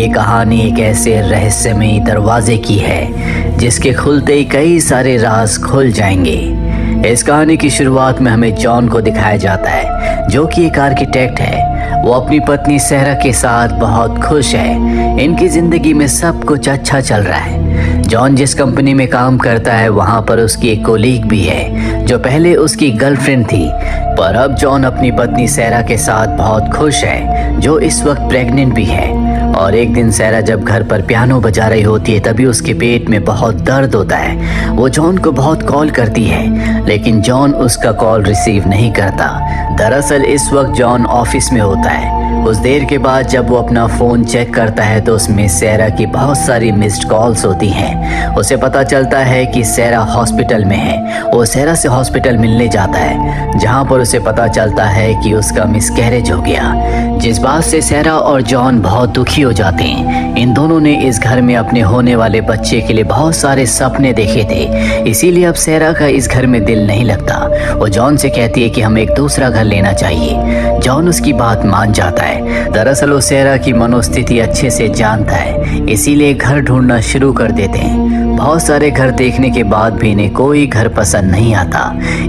कहानी एक ऐसे रहस्यमयी दरवाजे की है जिसके खुलते ही कई सारे राज खुल जाएंगे। इस कहानी की शुरुआत में हमें जॉन को दिखाया जाता है, जो कि एक आर्किटेक्ट है। वो अपनी पत्नी सहरा के साथ बहुत खुश है। इनकी जिंदगी में सब कुछ अच्छा चल रहा है। जॉन जिस कंपनी में काम करता है वहाँ पर उसकी एक कोलीग भी है जो पहले उसकी गर्लफ्रेंड थी, पर अब जॉन अपनी पत्नी सहरा के साथ बहुत खुश है, जो इस वक्त प्रेग्नेंट भी है। और एक दिन सहरा जब घर पर पियानो बजा रही होती है तभी उसके पेट में बहुत दर्द होता है। वो जॉन को बहुत कॉल करती है, लेकिन जॉन उसका कॉल रिसीव नहीं करता। दरअसल इस वक्त जॉन ऑफिस में होता है। कुछ देर के बाद जब वो अपना फ़ोन चेक करता है तो उसमें सहरा की बहुत सारी मिस्ड कॉल्स होती हैं। उसे पता चलता है कि सहरा हॉस्पिटल में है। वो सहरा से हॉस्पिटल मिलने जाता है, जहाँ पर उसे पता चलता है कि उसका मिसकैरेज हो गया, जिस बात से सहरा और जॉन बहुत दुखी हो जाते हैं। इन दोनों ने इस घर में अपने होने वाले बच्चे के लिए बहुत सारे सपने देखे थे, इसीलिए अब सहरा का इस घर में दिल नहीं लगता। वो जॉन से कहती है कि हमें एक दूसरा घर लेना चाहिए। जॉन उसकी बात मान जाता है। दरअसल वो सहरा की मनोस्थिति अच्छे से जानता है, इसीलिए घर ढूंढना शुरू कर देते हैं। बहुत सारे घर देखने के बाद भी इन्हें कोई घर पसंद नहीं आता।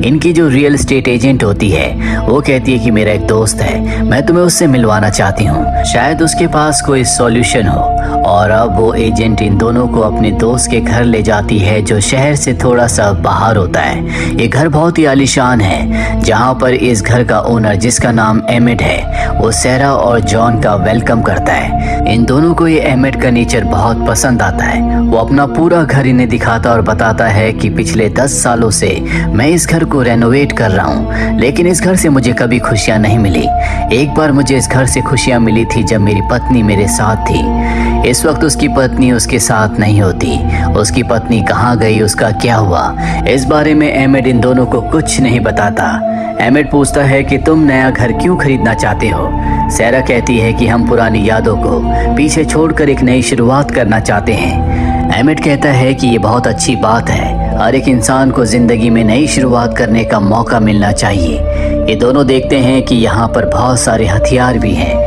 इनकी जो रियल एस्टेट एजेंट होती है वो कहती है कि मेरा एक दोस्त है, मैं तुम्हें उससे मिलवाना चाहती हूँ, शायद उसके पास कोई सॉल्यूशन हो। और अब वो एजेंट इन दोनों को अपने दोस्त के घर ले जाती है, जो शहर से थोड़ा सा बाहर होता है। ये घर बहुत ही आलीशान है, जहाँ पर इस घर का ओनर, जिसका नाम एमिड है, वो सहरा और जॉन का वेलकम करता है। इन दोनों को ये एमिड का नेचर बहुत पसंद आता है। वो अपना पूरा घर इन्हें दिखाता और बताता है कि पिछले 10 सालों से मैं इस घर को रेनोवेट कर रहा हूँ, लेकिन इस घर से मुझे कभी खुशियाँ नहीं मिली। एक बार मुझे इस घर से खुशियाँ मिली थी जब मेरी पत्नी मेरे साथ थी। इस वक्त उसकी पत्नी उसके साथ नहीं होती। उसकी पत्नी कहाँ गई, उसका क्या हुआ, इस बारे में एमिड इन दोनों को कुछ नहीं बताता। एमिड पूछता है कि तुम नया घर क्यों खरीदना चाहते हो। सहरा कहती है कि हम पुरानी यादों को पीछे छोड़कर एक नई शुरुआत करना चाहते हैं। एमिड कहता है कि ये बहुत अच्छी बात है, हर एक इंसान को जिंदगी में नई शुरुआत करने का मौका मिलना चाहिए। ये दोनों देखते हैं कि यहाँ पर बहुत सारे हथियार भी हैं।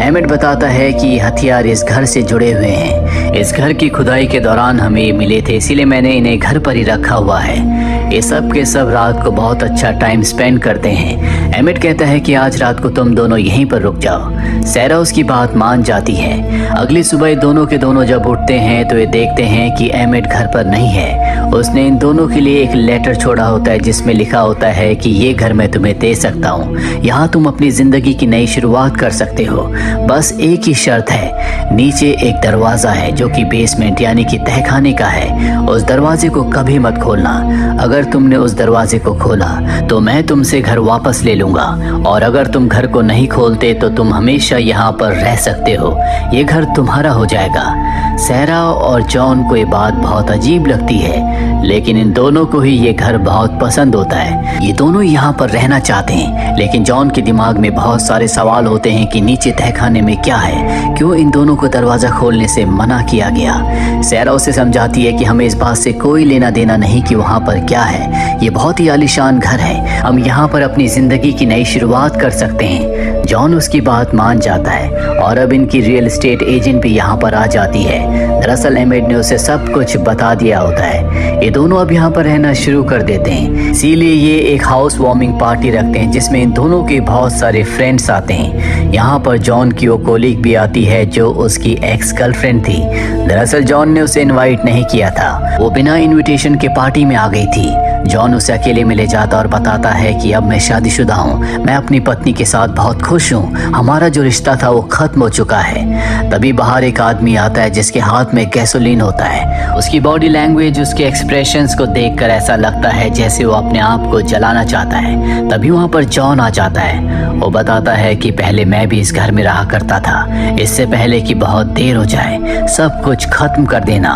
एमिड बताता है कि ये हथियार इस घर से जुड़े हुए हैं। इस घर की खुदाई के दौरान हमें ये मिले थे, इसीलिए मैंने इन्हें घर पर ही रखा हुआ है। ये सब के सब रात को बहुत अच्छा टाइम स्पेंड करते हैं। एमिड कहता है कि आज रात को तुम दोनों यहीं पर रुक जाओ। सहरा उसकी बात मान जाती है। अगली सुबह दोनों के दोनों जब उठते हैं तो ये देखते हैं कि एमिड घर पर नहीं है। उसने इन दोनों के लिए एक लेटर छोड़ा होता है, जिसमें लिखा होता है कि ये घर मैं तुम्हें दे सकता हूँ, यहाँ तुम अपनी जिंदगी की नई शुरुआत कर सकते हो। बस एक ही शर्त है, नीचे एक दरवाजा है जो कि बेसमेंट यानी कि तहखाने का है। उस दरवाजे को कभी मत खोलना। अगर तुमने उस दरवाजे को खोला तो मैं तुमसे घर वापस ले लूंगा, और अगर तुम घर को नहीं खोलते तो तुम हमेशा यहाँ पर रह सकते हो। ये घर तुम्हारा हो जाएगा। सहरा और जॉन को ये बात बहुत अजीब लगती है, लेकिन इन दोनों को ही ये घर बहुत पसंद होता है। ये दोनों यहाँ पर रहना चाहते हैं, लेकिन जॉन के दिमाग में बहुत सारे सवाल होते हैं कि नीचे तहखाने में क्या है, क्यों इन दोनों को दरवाजा खोलने से मना किया गया। सहरा उसे समझाती है कि हमें इस बात से कोई लेना देना नहीं कि वहाँ पर क्या है। ये बहुत ही आलीशान घर है, हम यहाँ पर अपनी जिंदगी की नई शुरुआत कर सकते हैं। जॉन उसकी बात मान जाता है और अब इनकी रियल एस्टेट एजेंट भी यहाँ पर आ जाती है। दरअसल एमिड ने उसे सब कुछ बता दिया होता है। ये दोनों अब यहाँ पर रहना शुरू कर देते हैं, इसीलिए ये एक हाउस वार्मिंग पार्टी रखते हैं, जिसमें इन दोनों के बहुत सारे फ्रेंड्स आते हैं। यहाँ पर जॉन की वो कोलीग भी आती है जो उसकी एक्स गर्लफ्रेंड थी। दरअसल जॉन ने उसे इनवाइट नहीं किया था, वो बिना इनविटेशन के पार्टी में आ गई थी। जॉन उसे अकेले में ले जाता और बताता है कि अब मैं शादीशुदा हूँ, मैं अपनी पत्नी के साथ बहुत खुश हूँ, हमारा जो रिश्ता था वो खत्म हो चुका है। तभी बाहर एक आदमी आता है जिसके हाथ में गैसोलीन होता है। उसकी बॉडी लैंग्वेज, उसके एक्सप्रेशंस को देखकर ऐसा लगता है जैसे वो अपने आप को जलाना चाहता है। तभी वहाँ पर जॉन आ जाता है। वो बताता है कि पहले मैं भी इस घर में रहा करता था, इससे पहले कि बहुत देर हो जाए, सब कुछ खत्म कर देना।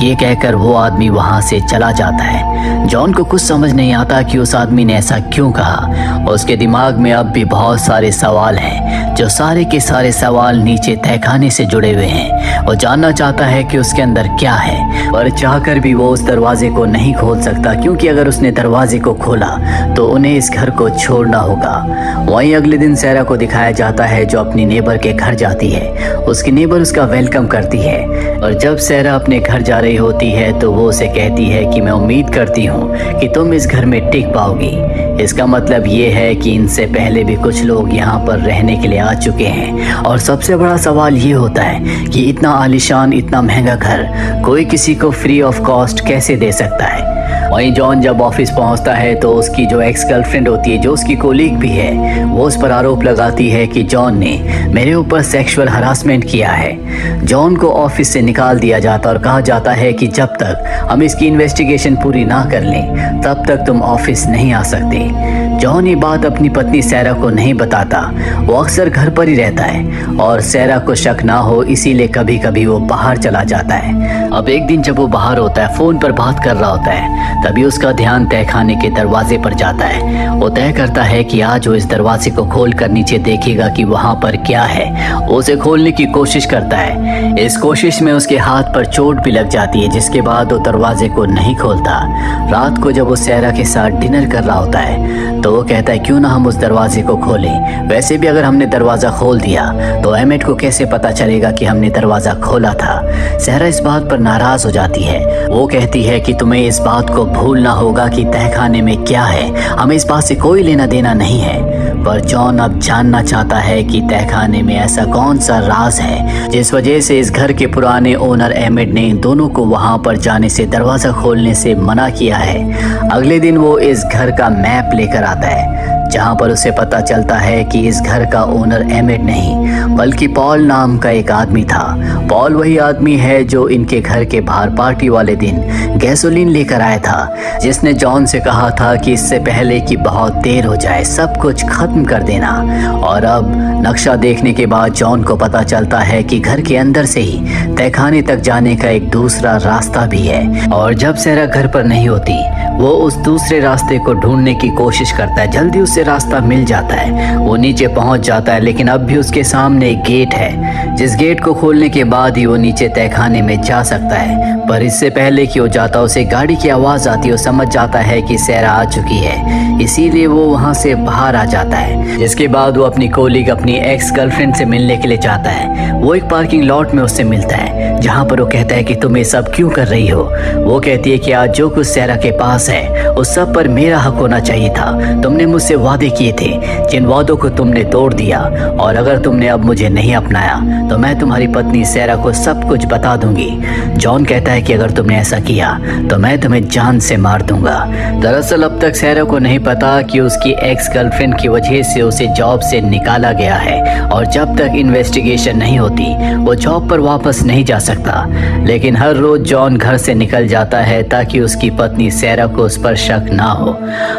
ये कहकर वो आदमी वहाँ से चला जाता है। जॉन को कुछ समझ नहीं आता कि उस आदमी ने ऐसा क्यों कहा। उसके दिमाग में अब भी बहुत सारे सवाल हैं, जो सारे के सारे सवाल नीचे तहखाने से जुड़े हुए हैं। वो जानना चाहता है कि उसके अंदर क्या है, पर चाहकर भी वो उस दरवाजे को नहीं खोल सकता, क्योंकि अगर उसने दरवाजे को खोला तो उन्हें इस घर को छोड़ना होगा। वहीं अगले दिन सैरा को दिखाया जाता है, जो अपनी नेबर के घर जाती है। उसकी नेबर उसका वेलकम करती है, और जब सैरा अपने घर जा रही होती है तो वो उसे कहती है कि मैं उम्मीद करती हूँ कि तुम इस घर में टिक पाओगी। इसका मतलब ये है कि इनसे पहले भी कुछ लोग यहाँ पर रहने के लिए आ चुके हैं। और सबसे बड़ा सवाल ये होता है कि इतना आलीशान, इतना महंगा घर कोई किसी को फ्री ऑफ कॉस्ट कैसे दे सकता है। वहीं जॉन जब ऑफिस पहुंचता है तो उसकी जो एक्स गर्लफ्रेंड होती है, जो उसकी कोलीग भी है, वो उस पर आरोप लगाती है कि जॉन ने मेरे ऊपर सेक्सुअल हरासमेंट किया है। जॉन को ऑफिस से निकाल दिया जाता और कहा जाता है कि जब तक हम इसकी इन्वेस्टिगेशन पूरी ना कर लें तब तक तुम ऑफिस नहीं आ सकते। जॉन ये बात अपनी पत्नी सैरा को नहीं बताता। वो अक्सर घर पर ही रहता है और सैरा को शक ना हो इसीलिए कभी कभी वो बाहर चला जाता है। अब एक दिन जब वो बाहर होता है, फोन पर बात कर रहा होता है, तभी उसका ध्यान तहखाने के दरवाजे पर जाता है। वो तय करता है कि आज वो इस दरवाजे को खोलकर नीचे देखेगा कि वहाँ पर क्या है। वो उसे खोलने की कोशिश करता है। इस कोशिश में उसके हाथ पर चोट भी लग जाती है, जिसके बाद वो दरवाजे को नहीं खोलता। रात को जब वो सैरा के साथ डिनर कर रहा होता है तो वो कहता है क्यों ना हम उस दरवाजे को खोलें। वैसे भी अगर हमने दरवाजा खोल दिया तो एमेट को कैसे पता चलेगा कि हमने दरवाजा खोला था। सैरा इस बात पर नाराज हो जाती है। वो कहती है कि तुम्हें इस बात को भूलना होगा कि तहखाने में क्या है, हमें इस बात से कोई लेना देना नहीं है। पर जॉन अब जानना चाहता है कि तहखाने में ऐसा कौन सा राज है जिस वजह से इस घर के पुराने ओनर एमेट ने इन दोनों को वहां पर जाने से, दरवाजा खोलने से मना किया है। अगले दिन वो इस घर का मैप लेकर आता है, जहां पर उसे पता चलता है कि इस घर का ओनर एमेट नहीं बल्कि पॉल नाम का एक आदमी था। पॉल वही आदमी है जो इनके घर के बाहर पार्टी वाले दिन गैसोलीन लेकर आया था, जिसने जॉन से कहा था कि इससे पहले कि बहुत देर हो जाए सब कुछ खत्म कर देना। और अब नक्शा देखने के बाद जॉन को पता चलता है कि घर के अंदर से ही तहखाने तक जाने का एक दूसरा रास्ता भी है। और जब सैरा घर पर नहीं होती वो उस दूसरे रास्ते को ढूंढने की कोशिश करता है। जल्दी उसे रास्ता मिल जाता है, वो नीचे पहुंच जाता है, लेकिन अब भी उसके सामने एक गेट है, जिस गेट को खोलने के बाद ही वो नीचे तहखाने में जा सकता है। पर इससे पहले कि वो जाता उसे गाड़ी की आवाज आती है। वो समझ जाता है कि सैरा आ चुकी है, इसीलिए वो वहां से बाहर आ जाता है। जिसके बाद वो अपनी कोलीग, अपनी एक्स गर्लफ्रेंड से मिलने के लिए जाता है। वो एक पार्किंग लॉट में उससे मिलता है, जहाँ पर वो कहता है कि तुम ये सब क्यों कर रही हो। वो कहती है कि आज जो कुछ सैरा के पास है उस सब पर मेरा हक होना चाहिए था। तुमने मुझसे वादे किए थे, जिन वादों को तुमने तोड़ दिया, और अगर तुमने अब मुझे नहीं अपनाया तो मैं तुम्हारी पत्नी सैरा को सब कुछ बता दूंगी। जॉन कहता है कि अगर तुमने ऐसा किया तो मैं तुम्हें जान से मार दूंगा। दरअसल अब तक सैरा को नहीं पता कि उसकी एक्स गर्लफ्रेंड की वजह से उसे जॉब से निकाला गया है, और जब तक इन्वेस्टिगेशन नहीं होती वो जॉब पर वापस नहीं जा सकता। लेकिन हर रोज जॉन घर से निकल जाता है ताकि उसकी पत्नी सैरा को उस पर शक ना हो।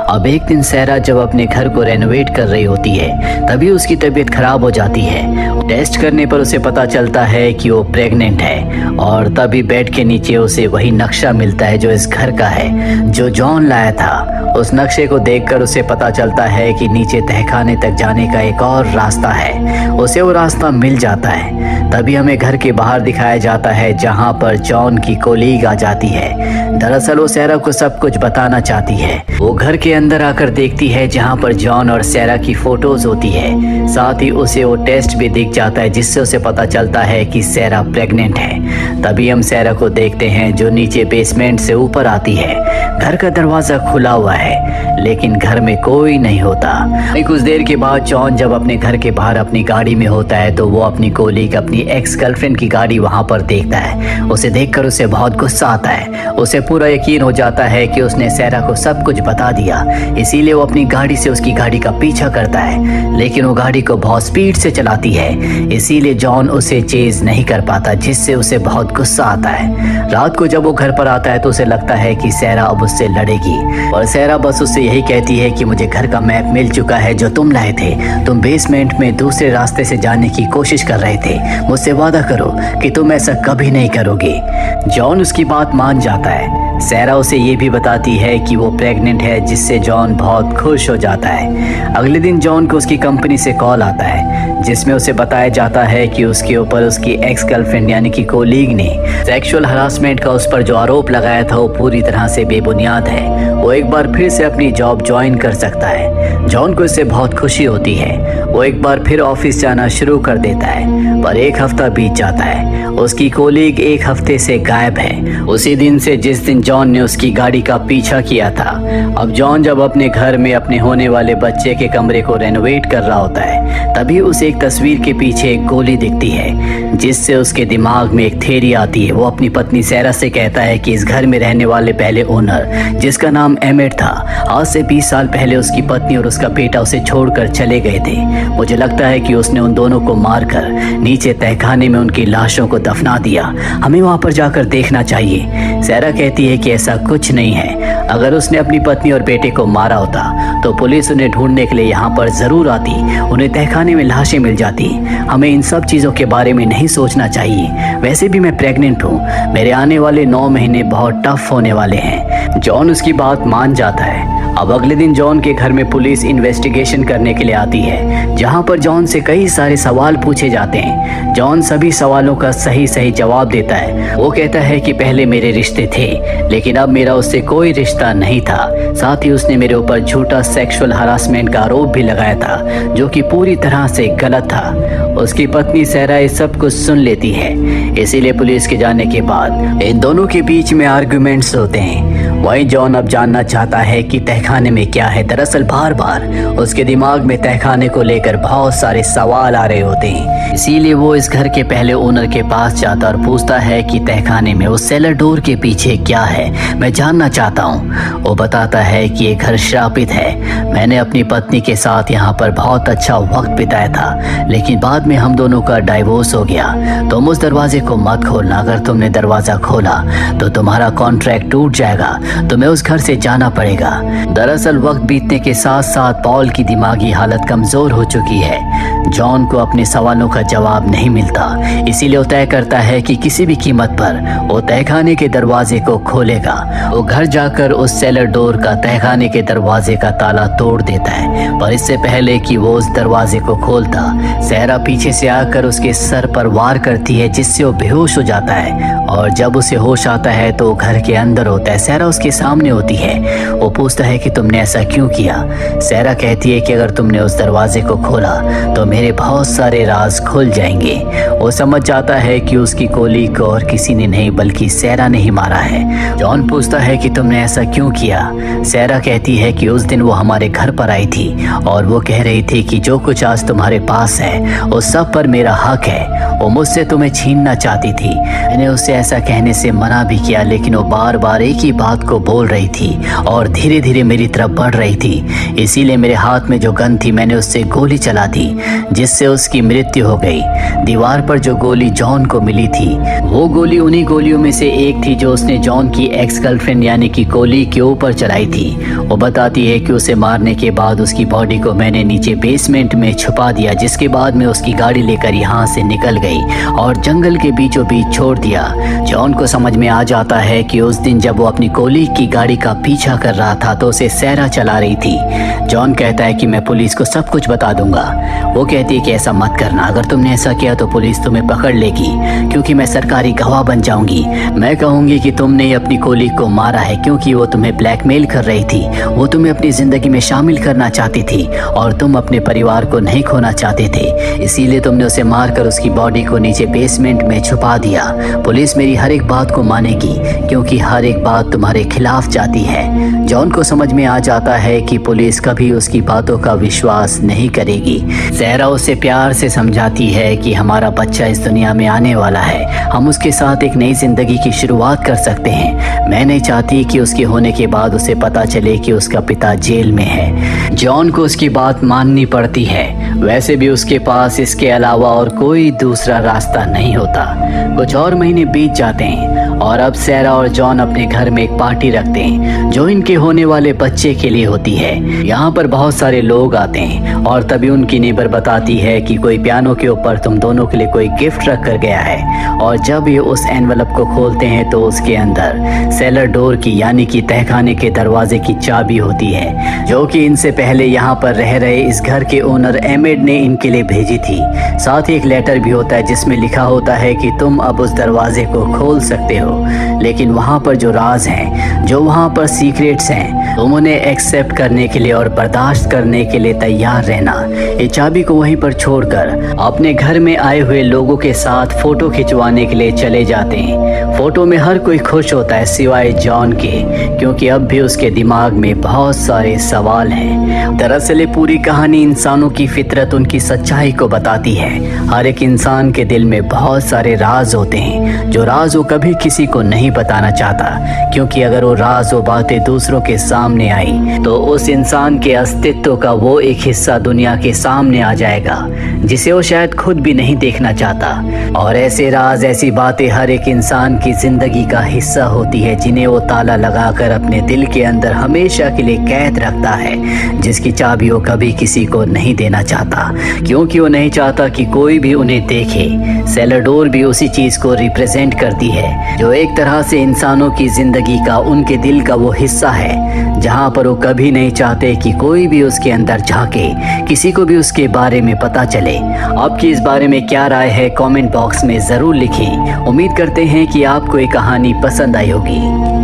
अब एक दिन सैरा जब अपने घर को रेनोवेट कर रही होती है तभी उसकी तबीयत खराब हो जाती है। टेस्ट करने पर उसे पता चलता है कि वो प्रेग्नेंट है, और तभी बेड के नीचे उसे वही नक्शा मिलता है जो इस घर का है, जो जॉन लाया था। उस नक्शे को देखकर उसे पता चलता है कि नीचे तहखाने तक जाने का एक और रास्ता है। उसे वो रास्ता मिल जाता है। तभी हमें घर के बाहर दिखाया जाता है, जहां पर जॉन की कोलीग आ जाती है। दरअसल वो सैरा को सब कुछ बताना चाहती है। वो घर के अंदर आकर देखती है जहां पर जॉन और सैरा की फोटोज होती है। साथ ही उसे वो टेस्ट भी दिख जाता है, जिससे उसे पता चलता है कि सैरा प्रेग्नेंट है। तभी हम सैरा को देखते हैं जो नीचे बेसमेंट से ऊपर आती है। घर का दरवाजा खुला हुआ है, लेकिन घर में कोई नहीं होता। कुछ देर के बाद जॉन जब अपने घर के बाहर अपनी गाड़ी में होता है तो वो अपनी कोलीग, अपनी एक्स गर्लफ्रेंड की गाड़ी वहां पर देखता है। उसे देखकर उसे बहुत गुस्सा आता है। उसे पूरा यकीन हो जाता है कि उसने सैरा को सब कुछ बता दिया, इसीलिए वो अपनी गाड़ी से उसकी गाड़ी का पीछा करता है, लेकिन वो गाड़ी को बहुत स्पीड से चलाती है, इसीलिए जॉन उसे चेज नहीं कर पाता, जिससे उसे बहुत गुस्सा आता है। रात को जब वो घर पर आता है तो उसे लगता है कि सैरा अब उससे लड़ेगी, और सैरा बस उससे यही कहती है कि मुझे घर का मैप मिल चुका है जो तुम लाए थे। तुम बेसमेंट में दूसरे रास्ते से जाने की कोशिश कर रहे थे। मुझसे वादा करो कि तुम ऐसा कभी नहीं करोगे। जॉन उसकी बात मान जाता है। सैरा उसे ये भी बताती है कि वो प्रेग्नेंट है, जिससे जॉन बहुत खुश हो जाता है। अगले दिन जॉन को उसकी कंपनी से कॉल आता है, जिसमें उसे बताया जाता है कि उसके ऊपर उसकी एक्स गर्लफ्रेंड यानी कि कोलीग ने सेक्सुअल हरासमेंट का उस पर जो आरोप लगाया था वो पूरी तरह से बेबुनियाद है। वो एक बार फिर से अपनी जॉब ज्वाइन कर सकता है। जॉन को इससे बहुत खुशी होती है। वो एक बार फिर ऑफिस जाना शुरू कर देता है, पर एक हफ्ता बीत जाता है। उसकी कोलीग एक हफ्ते से गायब है, उसी दिन से जिस दिन जॉन ने उसकी गाड़ी का पीछा किया था। अब जॉन जब अपने घर में अपने होने वाले बच्चे के कमरे को रेनोवेट कर रहा होता है, तभी उसे एक तस्वीर के पीछे एक गोली दिखती है, जिससे उसके दिमाग में एक थ्योरी आती है। वो अपनी पत्नी सैरा से कहता है कि इस घर में रहने वाले पहले ओनर, जिसका नाम एमेट था, आज से 20 साल पहले उसकी पत्नी और उसका बेटा उसे छोड़कर चले गए थे। मुझे लगता है कि उसने उन दोनों को मारकर नीचे तहखाने में उनकी लाशों को दफना दिया। हमें वहां पर जाकर देखना चाहिए। सैरा कहती है कि ऐसा कुछ नहीं है। अगर उसने अपनी पत्नी और बेटे को मारा होता तो पुलिस उन्हें ढूंढने के लिए यहाँ पर जरूर आती, उन्हें तहखाने में लाशें मिल जाती। हमें इन सब चीज़ों के बारे में नहीं सोचना चाहिए। वैसे भी मैं प्रेग्नेंट हूँ, मेरे आने वाले 9 महीने बहुत टफ होने वाले हैं। जॉन उसकी बात मान जाता है। अब अगले दिन जॉन के घर में पुलिस इन्वेस्टिगेशन करने के लिए आती है, जहां पर जॉन से कई सारे सवाल पूछे जाते हैं। जॉन सभी सवालों का सही सही जवाब देता है। वो कहता है कि पहले मेरे रिश्ते थे, लेकिन अब मेरा उससे कोई रिश्ता नहीं था। साथ ही उसने मेरे ऊपर झूठा सेक्सुअल हरासमेंट का आरोप भी लगाया था, जो कि पूरी तरह से गलत था। उसकी पत्नी सैरा ये सब कुछ सुन लेती है। इसीलिए पुलिस के जाने के बाद इन दोनों के बीच में आर्गुमेंट्स होते हैं। वहीं जॉन अब जानना चाहता है कि तहखाने में क्या है। दरअसल बार बार उसके दिमाग में तहखाने को लेकर बहुत सारे सवाल आ रहे होते हैं। इसीलिए वो इस घर के पहले ओनर के पास जाता और पूछता है कि तहखाने में उस सेलर डोर के पीछे क्या है, मैं जानना चाहता हूँ। वो बताता है कि ये घर श्रापित है। मैंने अपनी पत्नी के साथ यहाँ पर बहुत अच्छा वक्त बिताया था, लेकिन बाद में हम दोनों का डाइवोर्स हो गया। तुम उस दरवाजे को मत खोलना। अगर तुमने दरवाजा खोला तो तुम्हारा कॉन्ट्रैक्ट टूट जाएगा। तुम्हें उस घर से जाना पड़ेगा। दरअसल वक्त बीतने के साथ साथ पॉल की दिमागी हालत कमजोर हो चुकी है। जॉन को अपने सवालों का जवाब नहीं मिलता, इसीलिए वो तय करता है कि किसी भी कीमत पर वो तहखाने के दरवाजे को खोलेगा। वो घर जाकर उस सेलर डोर का तहखाने के दरवाजे का ताला तोड़ देता है, पर इससे पहले कि वो उस दरवाजे को खोलता, सैरा पीछे से आकर उसके सर पर वार करती है, जिससे वो बेहोश हो जाता है। और जब उसे होश आता है तो घर के अंदर होता है। सैरा उसके सामने होती है। वो पूछता है कि तुमने ऐसा क्यों किया। सैरा कहती है कि अगर तुमने उस दरवाजे को खोला तो मेरे बहुत सारे राज खुल जाएंगे। वो समझ जाता है कि उसकी कोलीग को और किसी ने नहीं बल्कि सैरा ने ही मारा है। जॉन पूछता है कि तुमने ऐसा क्यों किया। सैरा कहती है कि उस दिन वो हमारे घर पर आई थी और वो कह रही थी कि जो कुछ आज तुम्हारे पास है उस सब पर मेरा हक है। वो मुझसे तुम्हें छीनना चाहती थी। मैंने उससे ऐसा कहने से मना भी किया, लेकिन वो बार बार एक ही बात को बोल रही थी और धीरे धीरे मेरी तरफ बढ़ रही थी। इसीलिए मेरे हाथ में जो गन थी मैंने उससे गोली चला दी, जिससे उसकी मृत्यु हो गई। दीवार पर जो गोली जॉन को मिली थी वो गोली उन्हीं गोलियों में से एक थी जो उसने जॉन की एक्स गर्लफ्रेंड यानी कि कोली के ऊपर चलाई थी। वो बताती है कि उसे मारने के बाद उसकी बॉडी को मैंने नीचे बेसमेंट में छुपा दिया, जिसके बाद मैं उसकी गाड़ी लेकर यहाँ से निकल गई और जंगल के बीचों बीच छोड़ दिया। जॉन को समझ में आ जाता है कि उस दिन जब वो अपनी कोलीग की गाड़ी का पीछा कर रहा था तो उसे सैरा चला रही थी। जॉन कहता है कि मैं पुलिस को सब कुछ बता दूंगा। वो कहती है कि ऐसा मत करना, अगर तुमने ऐसा किया तो पुलिस तुम्हें पकड़ लेगी, क्योंकि मैं सरकारी गवाह बन जाऊंगी। मैं कहूंगी कि तुमने ही अपनी कोलीग को मारा है, क्योंकि वो तुम्हें ब्लैकमेल कर रही थी। वो तुम्हें अपनी जिंदगी में शामिल करना चाहती थी और तुम अपने परिवार को नहीं खोना चाहते थे। इसीलिए तुमने उसे मारकर उसकी बॉडी को नीचे बेसमेंट में छुपा दिया। पुलिस मेरी हर एक बात को मानेगी, क्योंकि हर एक बात तुम्हारे खिलाफ जाती है। जॉन को समझ में आ जाता है कि पुलिस कभी उसकी बातों का विश्वास नहीं करेगी। सैरा उसे प्यार से समझाती है कि हमारा बच्चा इस दुनिया में आने वाला है, हम उसके साथ एक नई जिंदगी की शुरुआत कर सकते हैं। मैं नहीं चाहती कि उसके होने के बाद उसे पता चले कि उसका पिता जेल में है। जॉन को उसकी बात माननी पड़ती है। वैसे भी उसके पास इसके अलावा और कोई दूसरा रास्ता नहीं होता। कुछ और महीने बीत जाते हैं और अब सैरा और जॉन अपने घर में एक पार्टी रखते हैं जो इनके होने वाले बच्चे के लिए होती है। यहाँ पर बहुत सारे लोग आते हैं और तभी उनकी नेबर बताती है कि कोई पियानो के ऊपर तुम दोनों के लिए कोई गिफ्ट रख कर गया है। और जब ये उस एनवलप को खोलते हैं तो उसके अंदर सेलर डोर की यानी कि तहखाने के दरवाजे की चाबी होती है, जो कि इनसे पहले यहाँ पर रह रहे इस घर के ओनर एमेड ने इनके लिए भेजी थी। साथ ही एक लेटर भी होता है जिसमें लिखा होता है कि तुम अब उस दरवाजे को खोल सकते हो, लेकिन वहाँ पर जो राज हैं, जो वहाँ पर सीक्रेट्स हैं, तुम उन्हें एक्सेप्ट करने के लिए और बर्दाश्त करने के लिए तैयार रहना। ये चाबी को वहीं पर छोड़कर अपने घर में आए हुए लोगों के साथ फोटो खिंचवाने के लिए चले जाते हैं। फोटो में हर कोई खुश होता है सिवाय जॉन के, क्योंकि अब भी उसके दिमाग में बहुत सारे सवाल हैं। दरअसल ये पूरी कहानी इंसानों की फितरत, उनकी सच्चाई को बताती है। हर एक इंसान के दिल में बहुत सारे राज होते हैं, जो राज वो कभी किसी को नहीं बताना चाहता, क्योंकि अगर वो राज वो बातें दूसरों के सामने आई तो उस इंसान के अस्तित्व का वो एक हिस्सा दुनिया के सामने आ जाएगा जिसे वो शायद खुद भी नहीं देखना चाहता। और ऐसे राज, ऐसी बातें हर एक इंसान की जिंदगी का हिस्सा होती है, जिन्हें वो ताला लगाकर अपने दिल के अंदर हमेशा के लिए कैद रखता है, जिसकी चाबी वो कभी किसी को नहीं देना चाहता, क्योंकि वो नहीं चाहता कि कोई भी उन्हें देखे। सेलर डोर भी उसी चीज को रिप्रेजेंट करती है, जो एक तरह से इंसानों की जिंदगी का, उनके दिल का वो हिस्सा है जहाँ पर वो कभी नहीं चाहते कि कोई भी उसके अंदर झांके, किसी को भी उसके बारे में पता चले। आपकी इस बारे में क्या राय है, कमेंट बॉक्स में जरूर लिखें। उम्मीद करते हैं कि आपको ये कहानी पसंद आई होगी।